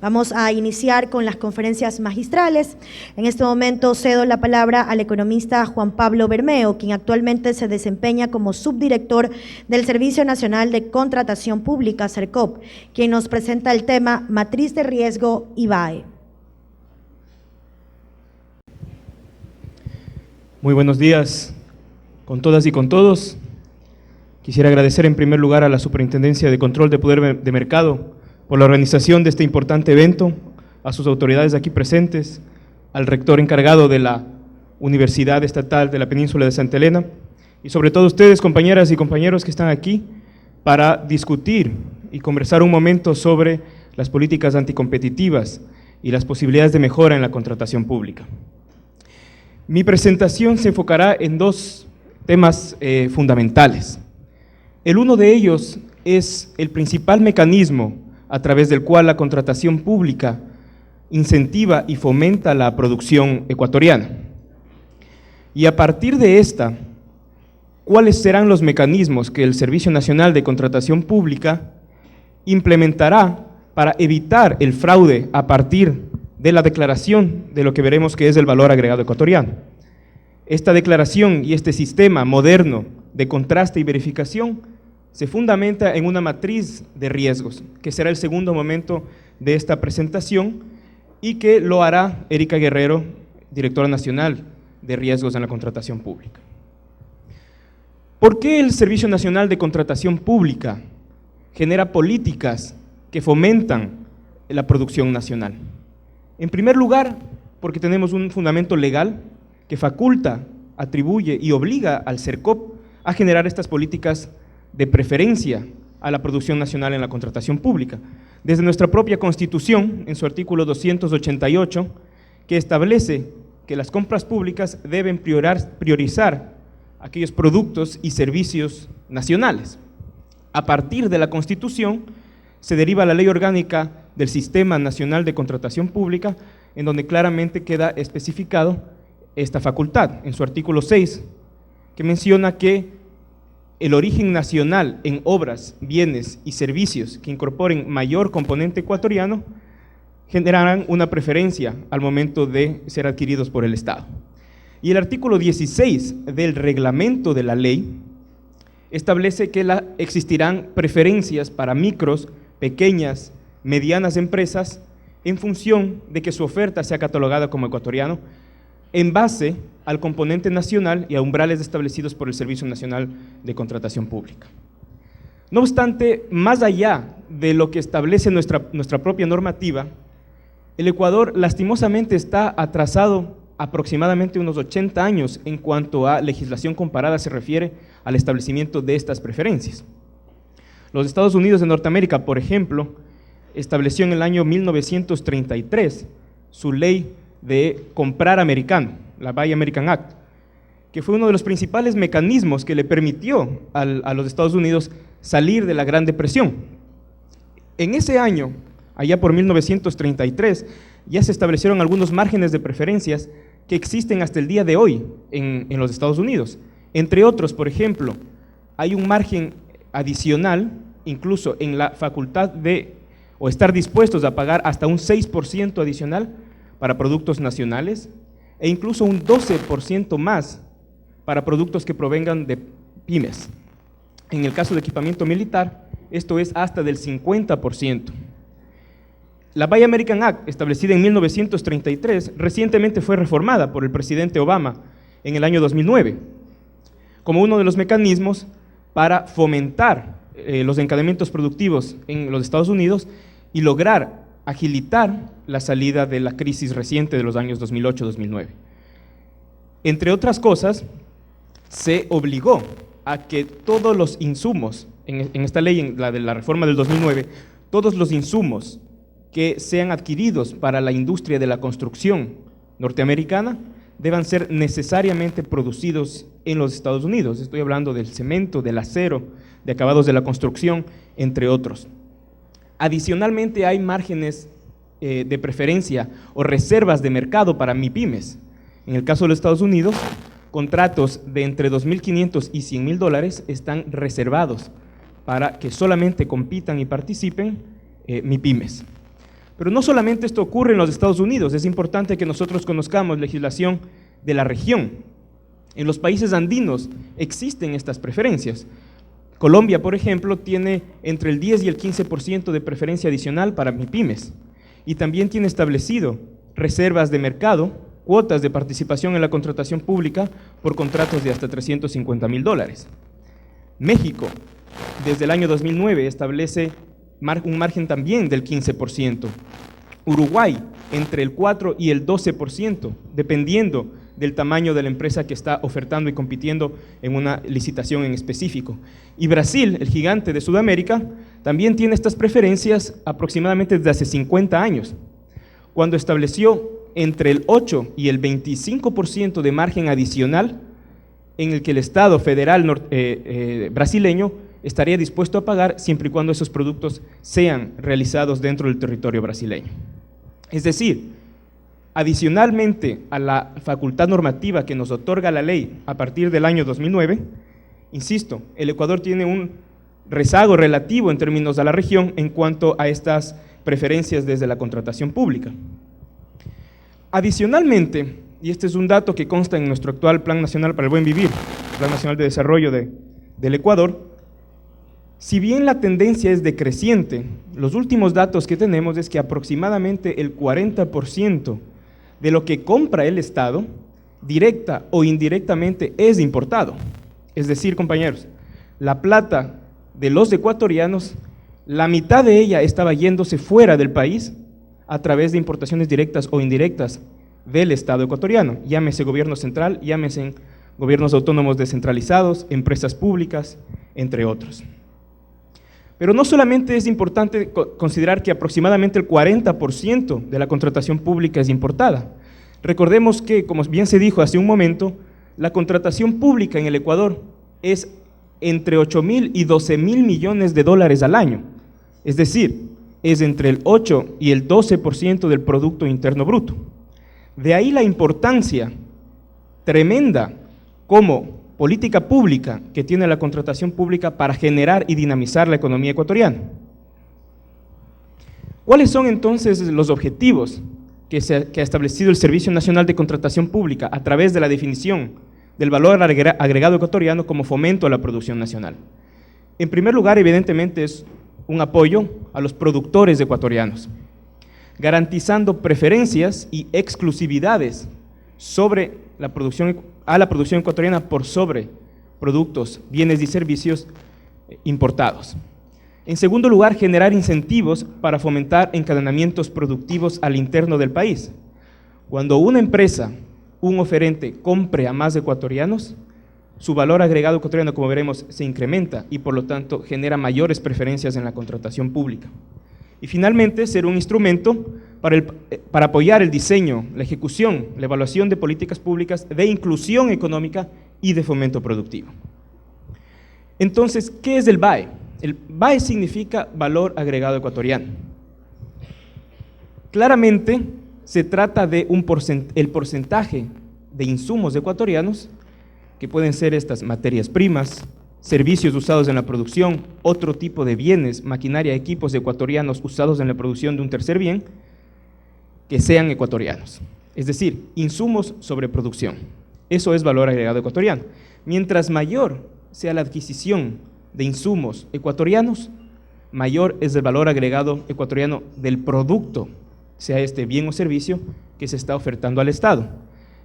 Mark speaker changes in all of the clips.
Speaker 1: Vamos a iniciar con las conferencias magistrales. En este momento cedo la palabra al economista Juan Pablo Bermeo, quien actualmente se desempeña como subdirector del Servicio Nacional de Contratación Pública, SERCOP, quien nos presenta el tema Matriz de Riesgo IVAE.
Speaker 2: Muy buenos días con todas y con todos. Quisiera agradecer en primer lugar a la Superintendencia de Control de Poder de Mercado por la organización de este importante evento, a sus autoridades aquí presentes, al rector encargado de la Universidad Estatal de la Península de Santa Elena y sobre todo ustedes, compañeras y compañeros que están aquí para discutir y conversar un momento sobre las políticas anticompetitivas y las posibilidades de mejora en la contratación pública. Mi presentación se enfocará en dos temas fundamentales. El uno de ellos es el principal mecanismo a través del cual la contratación pública incentiva y fomenta la producción ecuatoriana. Y a partir de esta, ¿cuáles serán los mecanismos que el Servicio Nacional de Contratación Pública implementará para evitar el fraude a partir de la declaración de lo que veremos que es el valor agregado ecuatoriano? Esta declaración y este sistema moderno de contraste y verificación se fundamenta en una matriz de riesgos, que será el segundo momento de esta presentación y que lo hará Erika Guerrero, directora nacional de riesgos en la contratación pública. ¿Por qué el Servicio Nacional de Contratación Pública genera políticas que fomentan la producción nacional? En primer lugar, porque tenemos un fundamento legal que faculta, atribuye y obliga al SERCOP a generar estas políticas de preferencia a la producción nacional en la contratación pública. Desde nuestra propia Constitución, en su artículo 288, que establece que las compras públicas deben priorizar aquellos productos y servicios nacionales. A partir de la Constitución, se deriva la Ley Orgánica del Sistema Nacional de Contratación Pública, en donde claramente queda especificado esta facultad, en su artículo 6, que menciona que el origen nacional en obras, bienes y servicios que incorporen mayor componente ecuatoriano generarán una preferencia al momento de ser adquiridos por el Estado. Y el artículo 16 del reglamento de la ley establece que existirán preferencias para micros, pequeñas, medianas empresas en función de que su oferta sea catalogada como ecuatoriano en base al componente nacional y a umbrales establecidos por el Servicio Nacional de Contratación Pública. No obstante, más allá de lo que establece nuestra propia normativa, el Ecuador lastimosamente está atrasado aproximadamente unos 80 años en cuanto a legislación comparada se refiere al establecimiento de estas preferencias. Los Estados Unidos de Norteamérica, por ejemplo, estableció en el año 1933 su ley de comprar americano, la Buy American Act, que fue uno de los principales mecanismos que le permitió a los Estados Unidos salir de la Gran Depresión. En ese año, allá por 1933, ya se establecieron algunos márgenes de preferencias que existen hasta el día de hoy en los Estados Unidos. Entre otros, por ejemplo, hay un margen adicional, incluso en la facultad de, o estar dispuestos a pagar hasta un 6% adicional para productos nacionales e incluso un 12% más para productos que provengan de pymes. En el caso de equipamiento militar, esto es hasta del 50%. La Buy American Act, establecida en 1933, recientemente fue reformada por el presidente Obama en el año 2009, como uno de los mecanismos para fomentar los encadenamientos productivos en los Estados Unidos y lograr agilitar la salida de la crisis reciente de los años 2008-2009. Entre otras cosas, se obligó a que todos los insumos, en esta ley, en la de la reforma del 2009, todos los insumos que sean adquiridos para la industria de la construcción norteamericana deban ser necesariamente producidos en los Estados Unidos. Estoy hablando del cemento, del acero, de acabados de la construcción, entre otros. Adicionalmente, hay márgenes de preferencia o reservas de mercado para MIPYMES. En el caso de los Estados Unidos, contratos de entre $2.500 y $100.000 están reservados para que solamente compitan y participen MIPYMES. Pero no solamente esto ocurre en los Estados Unidos, es importante que nosotros conozcamos legislación de la región. En los países andinos existen estas preferencias. Colombia, por ejemplo, tiene entre el 10 y el 15% de preferencia adicional para MIPYMES y también tiene establecido reservas de mercado, cuotas de participación en la contratación pública por contratos de hasta $350,000. México, desde el año 2009, establece un margen también del 15%. Uruguay, entre el 4 y el 12%, dependiendo del tamaño de la empresa que está ofertando y compitiendo en una licitación en específico. Y Brasil, el gigante de Sudamérica, también tiene estas preferencias aproximadamente desde hace 50 años, cuando estableció entre el 8 y el 25% de margen adicional en el que el Estado federal brasileño estaría dispuesto a pagar siempre y cuando esos productos sean realizados dentro del territorio brasileño. Es decir, adicionalmente a la facultad normativa que nos otorga la ley a partir del año 2009, insisto, el Ecuador tiene un rezago relativo en términos de la región en cuanto a estas preferencias desde la contratación pública. Adicionalmente, y este es un dato que consta en nuestro actual Plan Nacional para el Buen Vivir, Plan Nacional de Desarrollo del Ecuador, si bien la tendencia es decreciente, los últimos datos que tenemos es que aproximadamente el 40% de lo que compra el Estado, directa o indirectamente, es importado. Es decir, compañeros, la plata de los ecuatorianos, la mitad de ella estaba yéndose fuera del país a través de importaciones directas o indirectas del Estado ecuatoriano, llámese gobierno central, llámese gobiernos autónomos descentralizados, empresas públicas, entre otros. Pero no solamente es importante considerar que aproximadamente el 40% de la contratación pública es importada. Recordemos que, como bien se dijo hace un momento, la contratación pública en el Ecuador es entre 8.000 y 12.000 millones de dólares al año, es decir, es entre el 8 y el 12% del Producto Interno Bruto. De ahí la importancia tremenda como política pública que tiene la contratación pública para generar y dinamizar la economía ecuatoriana. ¿Cuáles son entonces los objetivos que ha establecido el Servicio Nacional de Contratación Pública a través de la definición del valor agregado ecuatoriano como fomento a la producción nacional? En primer lugar, evidentemente, es un apoyo a los productores ecuatorianos, garantizando preferencias y exclusividades sobre a la producción ecuatoriana por sobre productos, bienes y servicios importados. En segundo lugar, generar incentivos para fomentar encadenamientos productivos al interno del país. Cuando una empresa, un oferente, compre a más ecuatorianos, su valor agregado ecuatoriano, como veremos, se incrementa y por lo tanto genera mayores preferencias en la contratación pública. Y finalmente, ser un instrumento para apoyar el diseño, la ejecución, la evaluación de políticas públicas de inclusión económica y de fomento productivo. Entonces, ¿qué es el VAE? El VAE significa valor agregado ecuatoriano. Claramente, se trata de el porcentaje de insumos ecuatorianos, que pueden ser estas materias primas, servicios usados en la producción, otro tipo de bienes, maquinaria, equipos ecuatorianos usados en la producción de un tercer bien, que sean ecuatorianos. Es decir, insumos sobre producción. Eso es valor agregado ecuatoriano. Mientras mayor sea la adquisición de insumos ecuatorianos, mayor es el valor agregado ecuatoriano del producto, sea este bien o servicio, que se está ofertando al Estado.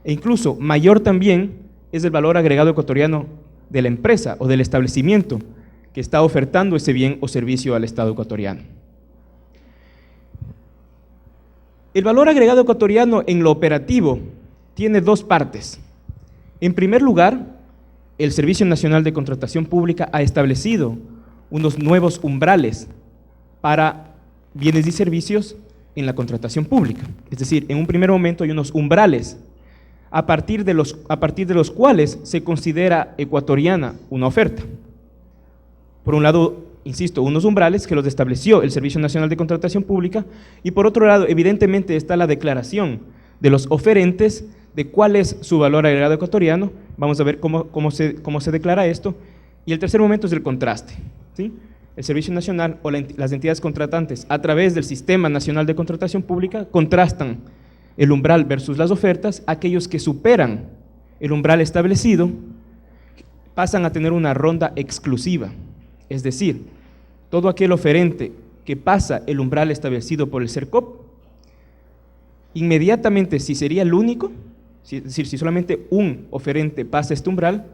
Speaker 2: E incluso mayor también es el valor agregado ecuatoriano de la empresa o del establecimiento que está ofertando ese bien o servicio al Estado ecuatoriano. El valor agregado ecuatoriano en lo operativo tiene dos partes. En primer lugar, el Servicio Nacional de Contratación Pública ha establecido unos nuevos umbrales para bienes y servicios en la contratación pública. Es decir, en un primer momento hay unos umbrales a partir de los cuales se considera ecuatoriana una oferta. Por un lado, insisto, unos umbrales que los estableció el Servicio Nacional de Contratación Pública y por otro lado, evidentemente, está la declaración de los oferentes de cuál es su valor agregado ecuatoriano. Vamos a ver cómo se declara esto. Y el tercer momento es el contraste, ¿sí? el Servicio Nacional o las entidades contratantes a través del Sistema Nacional de Contratación Pública contrastan el umbral versus las ofertas. Aquellos que superan el umbral establecido pasan a tener una ronda exclusiva, es decir, todo aquel oferente que pasa el umbral establecido por el CERCOP, inmediatamente, si sería el único, es decir, si solamente un oferente pasa este umbral,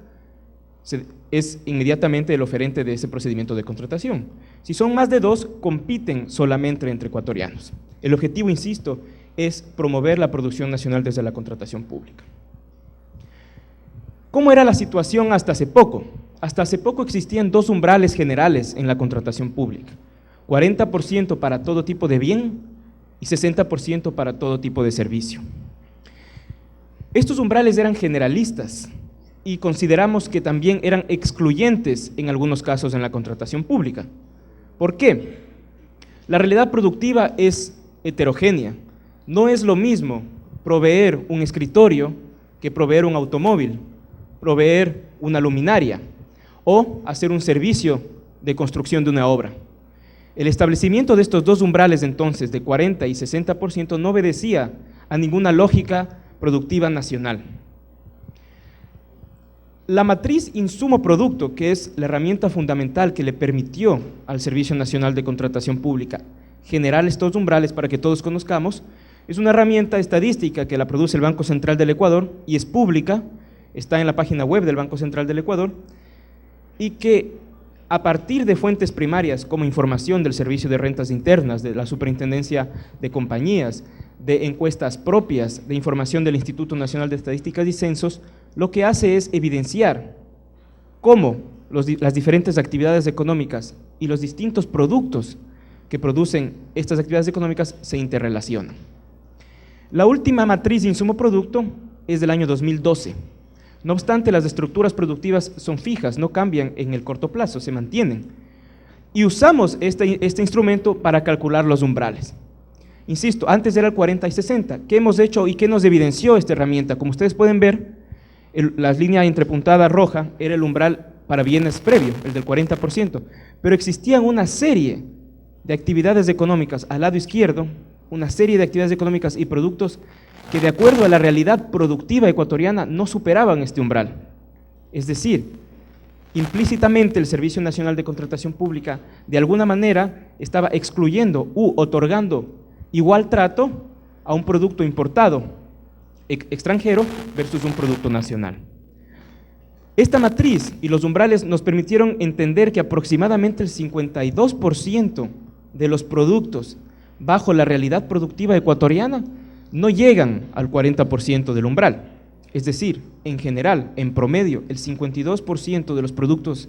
Speaker 2: es inmediatamente el oferente de ese procedimiento de contratación. Si son más de dos, compiten solamente entre ecuatorianos. El objetivo, insisto, es promover la producción nacional desde la contratación pública. ¿Cómo era la situación hasta hace poco? Hasta hace poco existían dos umbrales generales en la contratación pública: 40% para todo tipo de bien y 60% para todo tipo de servicio. Estos umbrales eran generalistas y consideramos que también eran excluyentes en algunos casos en la contratación pública. ¿Por qué? La realidad productiva es heterogénea. No es lo mismo proveer un escritorio que proveer un automóvil, proveer una luminaria o hacer un servicio de construcción de una obra. El establecimiento de estos dos umbrales entonces de 40 y 60% no obedecía a ninguna lógica productiva nacional. La matriz insumo-producto, que es la herramienta fundamental que le permitió al Servicio Nacional de Contratación Pública generar estos umbrales para que todos conozcamos, es una herramienta estadística que la produce el Banco Central del Ecuador y es pública, está en la página web del Banco Central del Ecuador, y que a partir de fuentes primarias como información del Servicio de Rentas Internas, de la Superintendencia de Compañías, de encuestas propias, de información del Instituto Nacional de Estadísticas y Censos, lo que hace es evidenciar cómo las diferentes actividades económicas y los distintos productos que producen estas actividades económicas se interrelacionan. La última matriz de insumo-producto es del año 2012. No obstante, las estructuras productivas son fijas, no cambian en el corto plazo, se mantienen. Y usamos este instrumento para calcular los umbrales. Insisto, antes era el 40 y 60. ¿Qué hemos hecho y qué nos evidenció esta herramienta? Como ustedes pueden ver, la línea entrepuntada roja era el umbral para bienes previo, el del 40%, pero existían una serie de actividades económicas al lado izquierdo, una serie de actividades económicas y productos que de acuerdo a la realidad productiva ecuatoriana no superaban este umbral. Es decir, implícitamente el Servicio Nacional de Contratación Pública de alguna manera estaba excluyendo u otorgando igual trato a un producto importado extranjero versus un producto nacional. Esta matriz y los umbrales nos permitieron entender que aproximadamente el 52% de los productos bajo la realidad productiva ecuatoriana no llegan al 40% del umbral. Es decir, en general, en promedio, el 52% de los productos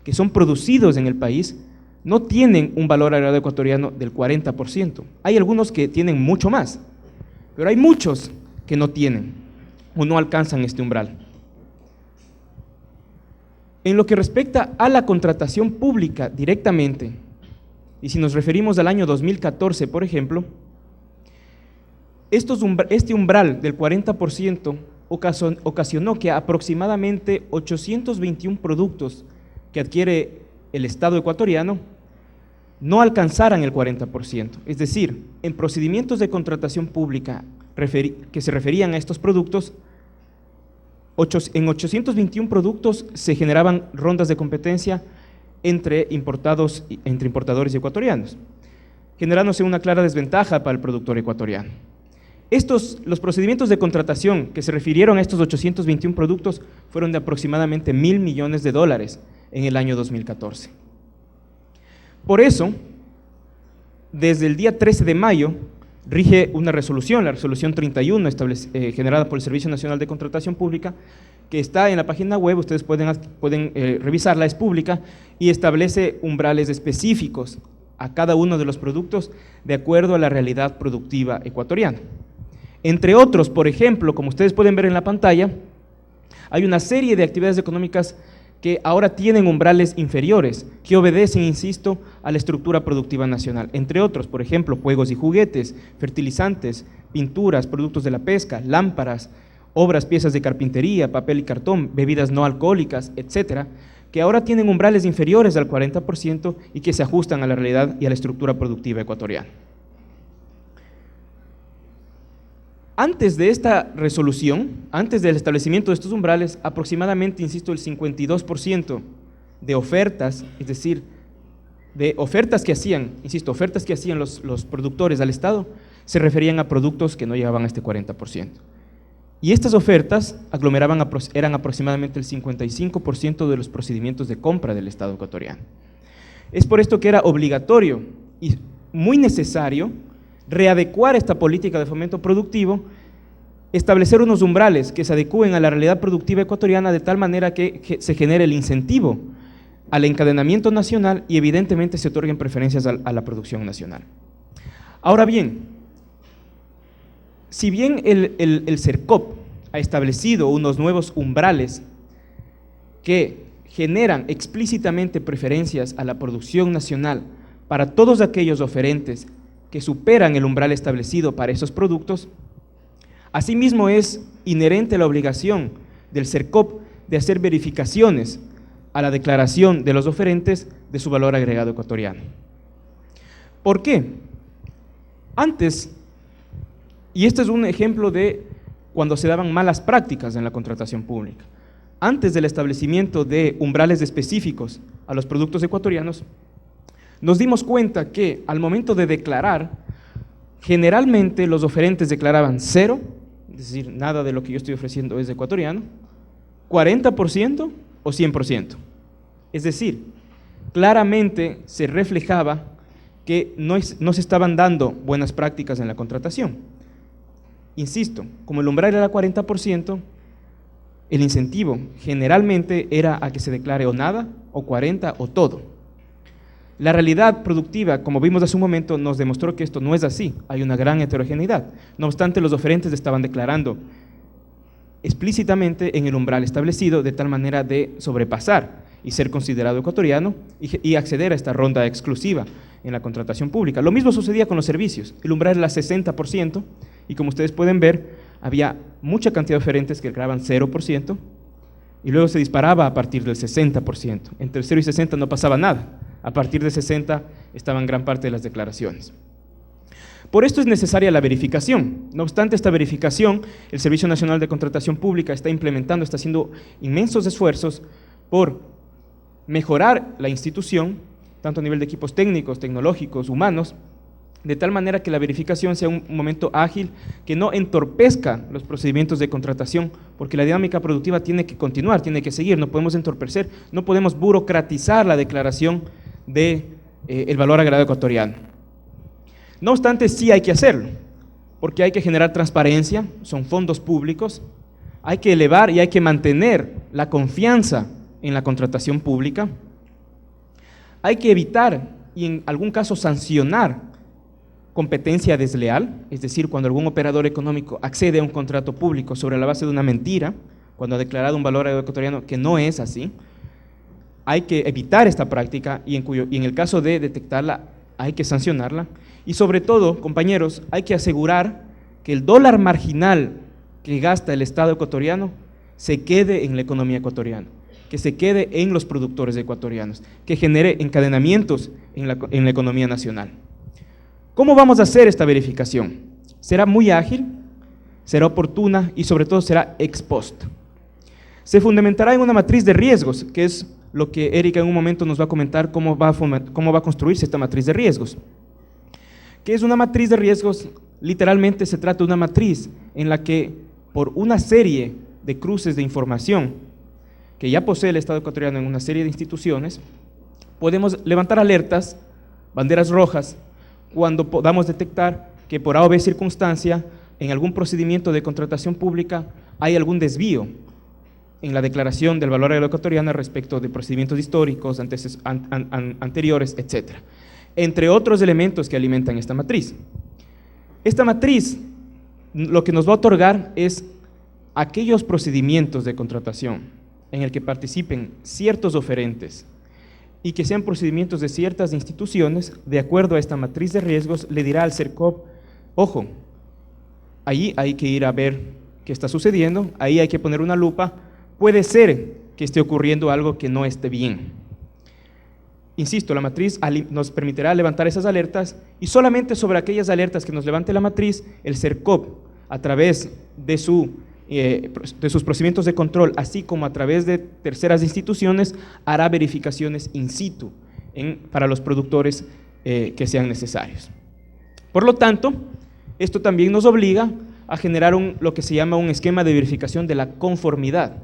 Speaker 2: que son producidos en el país no tienen un valor agregado ecuatoriano del 40%. Hay algunos que tienen mucho más, pero hay muchos que no tienen o no alcanzan este umbral. En lo que respecta a la contratación pública directamente, y si nos referimos al año 2014, por ejemplo, este umbral del 40% ocasionó que aproximadamente 821 productos que adquiere el Estado ecuatoriano no alcanzaran el 40%. Es decir, en procedimientos de contratación pública que se referían a estos productos, en 821 productos se generaban rondas de competencia entre importadores y ecuatorianos, generándose una clara desventaja para el productor ecuatoriano. Los procedimientos de contratación que se refirieron a estos 821 productos fueron de aproximadamente $1.000 millones en el año 2014. Por eso, desde el día 13 de mayo, rige una resolución, la resolución 31, generada por el Servicio Nacional de Contratación Pública, que está en la página web, ustedes pueden revisarla, es pública, y establece umbrales específicos a cada uno de los productos de acuerdo a la realidad productiva ecuatoriana. Entre otros, por ejemplo, como ustedes pueden ver en la pantalla, hay una serie de actividades económicas que ahora tienen umbrales inferiores, que obedecen, insisto, a la estructura productiva nacional. Entre otros, por ejemplo, juegos y juguetes, fertilizantes, pinturas, productos de la pesca, lámparas, obras, piezas de carpintería, papel y cartón, bebidas no alcohólicas, etcétera, que ahora tienen umbrales inferiores al 40% y que se ajustan a la realidad y a la estructura productiva ecuatoriana. Antes de esta resolución, antes del establecimiento de estos umbrales, aproximadamente, insisto, el 52% de ofertas, es decir, de ofertas que hacían, insisto, ofertas que hacían los productores al Estado, se referían a productos que no llegaban a este 40%. Y estas ofertas eran aproximadamente el 55% de los procedimientos de compra del Estado ecuatoriano. Es por esto que era obligatorio y muy necesario readecuar esta política de fomento productivo, establecer unos umbrales que se adecúen a la realidad productiva ecuatoriana de tal manera que se genere el incentivo al encadenamiento nacional y evidentemente se otorguen preferencias a la producción nacional. Ahora bien, si bien el CERCOP ha establecido unos nuevos umbrales que generan explícitamente preferencias a la producción nacional para todos aquellos oferentes que superan el umbral establecido para esos productos, asimismo es inherente la obligación del CERCOP de hacer verificaciones a la declaración de los oferentes de su valor agregado ecuatoriano. ¿Por qué? Antes, y este es un ejemplo de cuando se daban malas prácticas en la contratación pública, antes del establecimiento de umbrales específicos a los productos ecuatorianos, nos dimos cuenta que al momento de declarar, generalmente los oferentes declaraban 0, es decir, nada de lo que yo estoy ofreciendo es ecuatoriano, 40% o 100%. Es decir, claramente se reflejaba que no se estaban dando buenas prácticas en la contratación. Insisto, como el umbral era 40%, el incentivo generalmente era a que se declare o nada, o 40 o todo. La realidad productiva, como vimos hace un momento, nos demostró que esto no es así, hay una gran heterogeneidad. No obstante, los oferentes estaban declarando explícitamente en el umbral establecido de tal manera de sobrepasar y ser considerado ecuatoriano y acceder a esta ronda exclusiva en la contratación pública. Lo mismo sucedía con los servicios, el umbral era 60% y como ustedes pueden ver, había mucha cantidad de oferentes que declaraban 0% y luego se disparaba a partir del 60%. Entre 0 y 60 no pasaba nada. A partir de 60 estaban gran parte de las declaraciones. Por esto es necesaria la verificación. No obstante esta verificación, el Servicio Nacional de Contratación Pública está haciendo inmensos esfuerzos por mejorar la institución, tanto a nivel de equipos técnicos, tecnológicos, humanos, de tal manera que la verificación sea un momento ágil, que no entorpezca los procedimientos de contratación, porque la dinámica productiva tiene que continuar, tiene que seguir, no podemos entorpecer, no podemos burocratizar la declaración del valor agregado ecuatoriano. No obstante, sí hay que hacerlo, porque hay que generar transparencia, son fondos públicos, hay que elevar y hay que mantener la confianza en la contratación pública, hay que evitar y en algún caso sancionar competencia desleal, es decir, cuando algún operador económico accede a un contrato público sobre la base de una mentira, cuando ha declarado un valor agregado ecuatoriano que no es así, hay que evitar esta práctica y en el caso de detectarla hay que sancionarla y sobre todo, compañeros, hay que asegurar que el dólar marginal que gasta el Estado ecuatoriano se quede en la economía ecuatoriana, que se quede en los productores ecuatorianos, que genere encadenamientos en la economía nacional. ¿Cómo vamos a hacer esta verificación? Será muy ágil, será oportuna y sobre todo será ex post. Se fundamentará en una matriz de riesgos, que es lo que Erika en un momento nos va a comentar cómo va a construirse esta matriz de riesgos. ¿Qué es una matriz de riesgos? Literalmente se trata de una matriz en la que por una serie de cruces de información que ya posee el Estado ecuatoriano en una serie de instituciones, podemos levantar alertas, banderas rojas, cuando podamos detectar que por A o B circunstancia, en algún procedimiento de contratación pública hay algún desvío en la declaración del valor agregado ecuatoriano respecto de procedimientos históricos, anteriores, etc. Entre otros elementos que alimentan esta matriz. Esta matriz lo que nos va a otorgar es aquellos procedimientos de contratación en el que participen ciertos oferentes y que sean procedimientos de ciertas instituciones, de acuerdo a esta matriz de riesgos, le dirá al CERCOP, ojo, ahí hay que ir a ver qué está sucediendo, ahí hay que poner una lupa, puede ser que esté ocurriendo algo que no esté bien. Insisto, la matriz nos permitirá levantar esas alertas y solamente sobre aquellas alertas que nos levante la matriz, el CERCOP, a través de sus procedimientos de control, así como a través de terceras instituciones, hará verificaciones in situ para los productores que sean necesarios. Por lo tanto, esto también nos obliga a generar lo que se llama un esquema de verificación de la conformidad.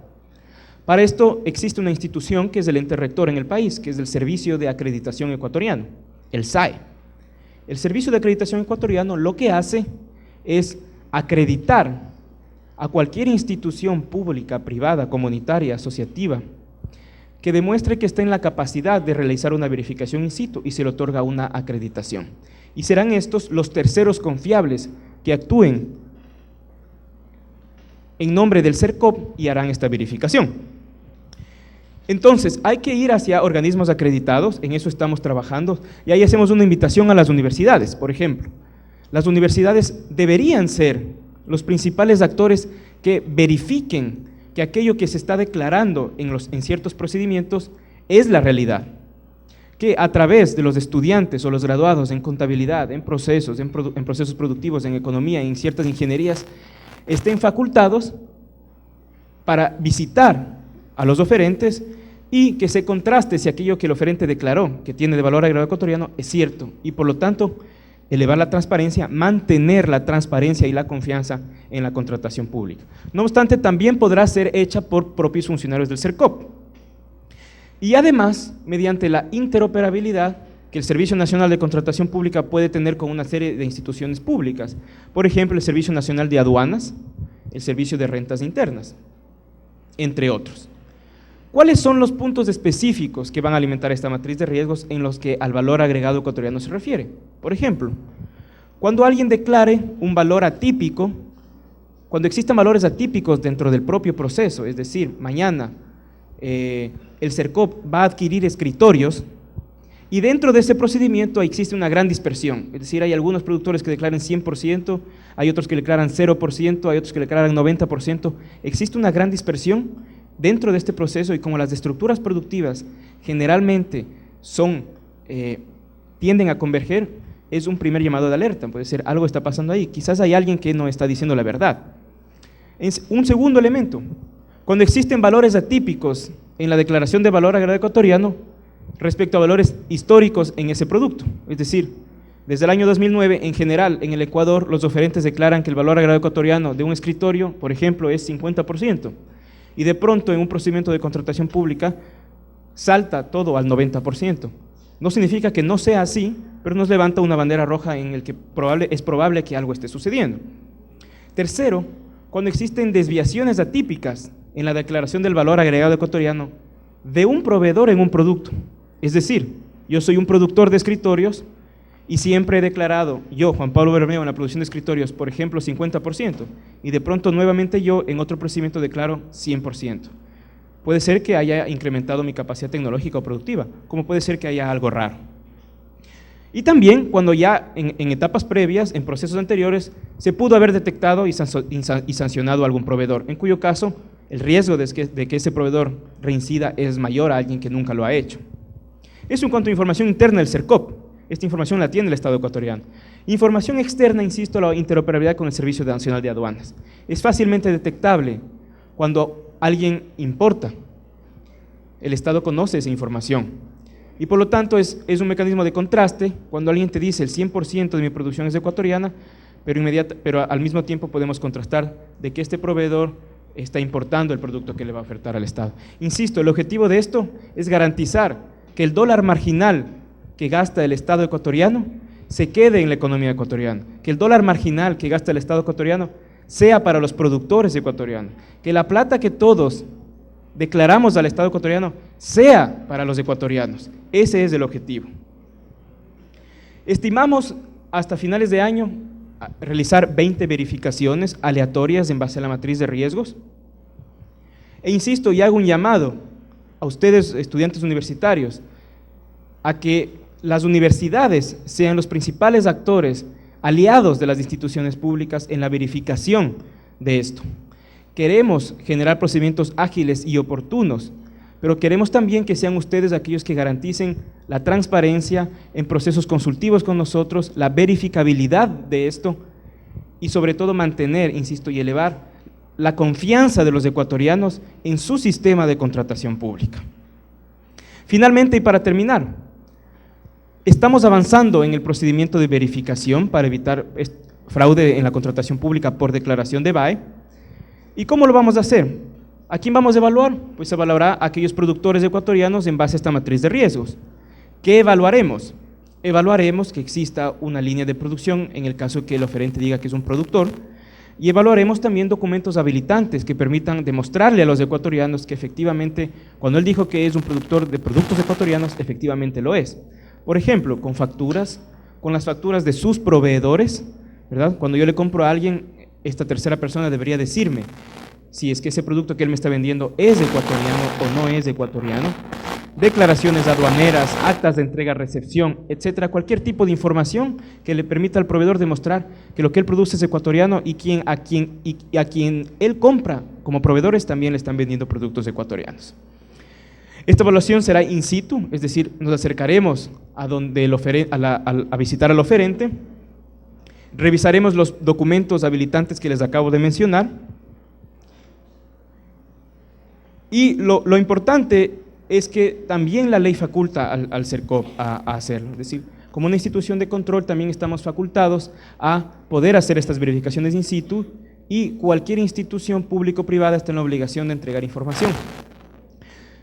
Speaker 2: Para esto existe una institución que es el ente rector en el país, que es el Servicio de Acreditación Ecuatoriano, el SAE. El Servicio de Acreditación Ecuatoriano lo que hace es acreditar a cualquier institución pública, privada, comunitaria, asociativa, que demuestre que está en la capacidad de realizar una verificación in situ y se le otorga una acreditación. Y serán estos los terceros confiables que actúen en nombre del CERCOP y harán esta verificación. Entonces, hay que ir hacia organismos acreditados, en eso estamos trabajando, y ahí hacemos una invitación a las universidades, por ejemplo. Las universidades deberían ser los principales actores que verifiquen que aquello que se está declarando en ciertos procedimientos es la realidad. Que a través de los estudiantes o los graduados en contabilidad, en procesos productivos, en economía, en ciertas ingenierías, estén facultados para visitar a los oferentes y que se contraste si aquello que el oferente declaró que tiene de valor agregado ecuatoriano es cierto y por lo tanto elevar la transparencia, mantener la transparencia y la confianza en la contratación pública. No obstante, también podrá ser hecha por propios funcionarios del CERCOP. Y además, mediante la interoperabilidad que el Servicio Nacional de Contratación Pública puede tener con una serie de instituciones públicas, por ejemplo, el Servicio Nacional de Aduanas, el Servicio de Rentas Internas, entre otros. ¿Cuáles son los puntos específicos que van a alimentar esta matriz de riesgos en los que al valor agregado ecuatoriano se refiere? Por ejemplo, cuando alguien declare un valor atípico, cuando existan valores atípicos dentro del propio proceso, es decir, mañana el CERCOP va a adquirir escritorios y dentro de ese procedimiento existe una gran dispersión, es decir, hay algunos productores que declaran 100%, hay otros que declaran 0%, hay otros que declaran 90%, existe una gran dispersión dentro de este proceso y como las estructuras productivas generalmente tienden a converger, es un primer llamado de alerta, puede ser algo está pasando ahí, quizás hay alguien que no está diciendo la verdad. Un segundo elemento, cuando existen valores atípicos en la declaración de valor agregado ecuatoriano respecto a valores históricos en ese producto, es decir, desde el año 2009 en general en el Ecuador los oferentes declaran que el valor agregado ecuatoriano de un escritorio, por ejemplo, es 50%. Y de pronto en un procedimiento de contratación pública salta todo al 90%. No significa que no sea así, pero nos levanta una bandera roja en el que es probable que algo esté sucediendo. Tercero, cuando existen desviaciones atípicas en la declaración del valor agregado ecuatoriano de un proveedor en un producto. Es decir, yo soy un productor de escritorios y siempre he declarado, yo, Juan Pablo Bermeo, en la producción de escritorios, por ejemplo, 50%, y de pronto nuevamente yo en otro procedimiento declaro 100%. Puede ser que haya incrementado mi capacidad tecnológica o productiva, como puede ser que haya algo raro. Y también cuando ya en etapas previas, en procesos anteriores, se pudo haber detectado y sancionado a algún proveedor, en cuyo caso el riesgo de que ese proveedor reincida es mayor a alguien que nunca lo ha hecho. Eso en cuanto a información interna del CERCOP. Esta información la tiene el Estado ecuatoriano. Información externa, insisto, la interoperabilidad con el Servicio Nacional de Aduanas. Es fácilmente detectable cuando alguien importa. El Estado conoce esa información. Y por lo tanto es un mecanismo de contraste cuando alguien te dice el 100% de mi producción es ecuatoriana, pero al mismo tiempo podemos contrastar de que este proveedor está importando el producto que le va a ofertar al Estado. Insisto, el objetivo de esto es garantizar que el dólar marginal que gasta el Estado ecuatoriano se quede en la economía ecuatoriana, que el dólar marginal que gasta el Estado ecuatoriano sea para los productores ecuatorianos, que la plata que todos declaramos al Estado ecuatoriano sea para los ecuatorianos. Ese es el objetivo. Estimamos hasta finales de año realizar 20 verificaciones aleatorias en base a la matriz de riesgos. E insisto y hago un llamado a ustedes, estudiantes universitarios, a que las universidades sean los principales actores, aliados de las instituciones públicas en la verificación de esto. Queremos generar procedimientos ágiles y oportunos pero queremos también que sean ustedes aquellos que garanticen la transparencia en procesos consultivos con nosotros, la verificabilidad de esto y sobre todo mantener, insisto, y elevar la confianza de los ecuatorianos en su sistema de contratación pública. Finalmente, y para terminar, estamos avanzando en el procedimiento de verificación para evitar fraude en la contratación pública por declaración de BAE. ¿Y cómo lo vamos a hacer? ¿A quién vamos a evaluar? Pues se evaluará a aquellos productores ecuatorianos en base a esta matriz de riesgos. ¿Qué evaluaremos? Evaluaremos que exista una línea de producción en el caso que el oferente diga que es un productor, y evaluaremos también documentos habilitantes que permitan demostrarle a los ecuatorianos que efectivamente, cuando él dijo que es un productor de productos ecuatorianos, efectivamente lo es. Por ejemplo, con facturas, con las facturas de sus proveedores, ¿verdad? Cuando yo le compro a alguien, esta tercera persona debería decirme si es que ese producto que él me está vendiendo es ecuatoriano o no es ecuatoriano. Declaraciones aduaneras, actas de entrega-recepción, etcétera, cualquier tipo de información que le permita al proveedor demostrar que lo que él produce es ecuatoriano y a quien él compra como proveedores también le están vendiendo productos ecuatorianos. Esta evaluación será in situ, es decir, nos acercaremos a, donde a visitar al oferente, revisaremos los documentos habilitantes que les acabo de mencionar y lo importante es que también la ley faculta al CERCOP a hacerlo, es decir, como una institución de control también estamos facultados a poder hacer estas verificaciones in situ y cualquier institución público-privada está en la obligación de entregar información.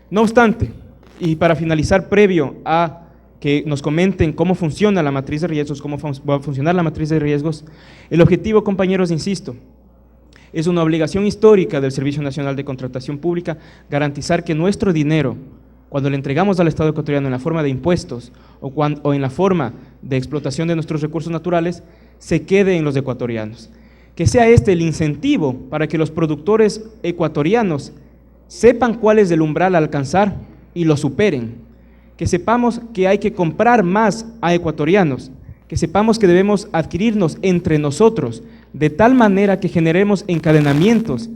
Speaker 2: No obstante, y para finalizar, previo a que nos comenten cómo funciona la matriz de riesgos, cómo va a funcionar la matriz de riesgos, el objetivo, compañeros, insisto, es una obligación histórica del Servicio Nacional de Contratación Pública garantizar que nuestro dinero, cuando le entregamos al Estado ecuatoriano en la forma de impuestos o en la forma de explotación de nuestros recursos naturales, se quede en los ecuatorianos. Que sea este el incentivo para que los productores ecuatorianos sepan cuál es el umbral a alcanzar y lo superen. Que sepamos que hay que comprar más a ecuatorianos, que sepamos que debemos adquirirnos entre nosotros, de tal manera que generemos encadenamientos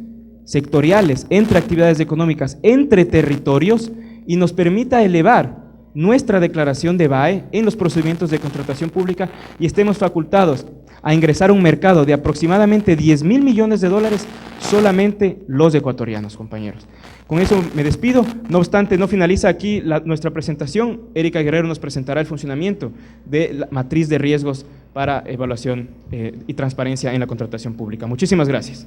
Speaker 2: sectoriales entre actividades económicas, entre territorios, y nos permita elevar nuestra declaración de BAE en los procedimientos de contratación pública y estemos facultados a ingresar a un mercado de aproximadamente 10.000 millones de dólares solamente los ecuatorianos, compañeros. Con eso me despido, no obstante, no finaliza aquí nuestra presentación. Erika Guerrero nos presentará el funcionamiento de la matriz de riesgos para evaluación y transparencia en la contratación pública. Muchísimas gracias.